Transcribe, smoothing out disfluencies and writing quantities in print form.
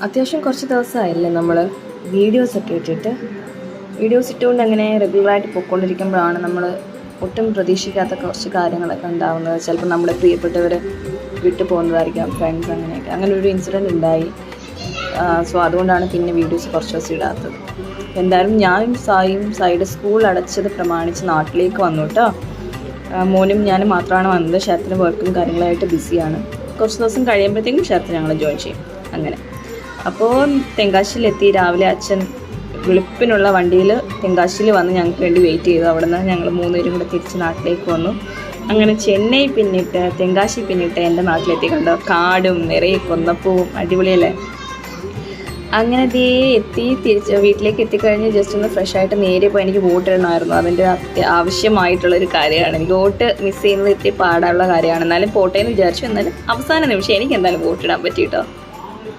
അത്യാവശ്യം കുറച്ച് ദിവസമായില്ലേ നമ്മൾ വീഡിയോസൊക്കെ ഇട്ടിട്ട്. വീഡിയോസ് ഇട്ടുകൊണ്ട് അങ്ങനെ റെഗുലറായിട്ട് പോയിക്കൊണ്ടിരിക്കുമ്പോഴാണ് നമ്മൾ ഒട്ടും പ്രതീക്ഷിക്കാത്ത കുറച്ച് കാര്യങ്ങളൊക്കെ ഉണ്ടാകുന്നത്. ചിലപ്പോൾ നമ്മുടെ പ്രിയപ്പെട്ടവർ വിട്ടു പോകുന്നതായിരിക്കാം, ഫ്രണ്ട്സ്, അങ്ങനെയൊക്കെ. അങ്ങനെ ഒരു ഇൻസിഡൻറ്റ് ഉണ്ടായി. സോ അതുകൊണ്ടാണ് പിന്നെ വീഡിയോസ് കുറച്ച് ദിവസം ഇടാത്തത്. എന്തായാലും ഞാനും സായിയുടെ സ്കൂൾ അടച്ചത് പ്രമാണിച്ച് നാട്ടിലേക്ക് വന്നു കേട്ടോ. മോനും ഞാനും മാത്രമാണ് വന്നത്. ഷരത്തിന് വർക്കും കാര്യങ്ങളായിട്ട് ബിസിയാണ്. കുറച്ച് ദിവസം കഴിയുമ്പോഴത്തേക്കും ഷരത്ത് ഞങ്ങൾ ജോയിൻ ചെയ്യും. അങ്ങനെ അപ്പോൾ തെങ്കാശിയിലെത്തി. രാവിലെ അച്ഛൻ വെളുപ്പിനുള്ള വണ്ടിയിൽ തെങ്കാശിയിൽ വന്ന് ഞങ്ങൾക്ക് വേണ്ടി വെയിറ്റ് ചെയ്തു. അവിടെ നിന്ന് ഞങ്ങൾ 3 പേരും കൂടെ തിരിച്ച് നാട്ടിലേക്ക് വന്നു. അങ്ങനെ ചെന്നൈ പിന്നിട്ട് തെങ്കാശി പിന്നിട്ട് എൻ്റെ നാട്ടിലെത്തി. കണ്ടോ, കാടും നിറയെ കൊന്നപ്പൂവും, അടിപൊളിയല്ലേ. അങ്ങനെ തിരിച്ച് വീട്ടിലേക്ക് എത്തിക്കഴിഞ്ഞ് ജസ്റ്റ് ഒന്ന് ഫ്രഷ് ആയിട്ട് നേരെ പോയി എനിക്ക് വോട്ട് ഇടണമായിരുന്നു. അതിൻ്റെ ആവശ്യമായിട്ടുള്ളൊരു കാര്യമാണ്. എനിക്ക് വോട്ട് മിസ് ചെയ്യുന്നത് ഇത്തിരി പാടാനുള്ള കാര്യമാണ്. എന്നാലും പോട്ടേന്ന് വിചാരിച്ചു. എന്നാലും അവസാന നിമിഷം എനിക്ക് എന്തായാലും വോട്ട് ഇടാൻ പറ്റി കേട്ടോ.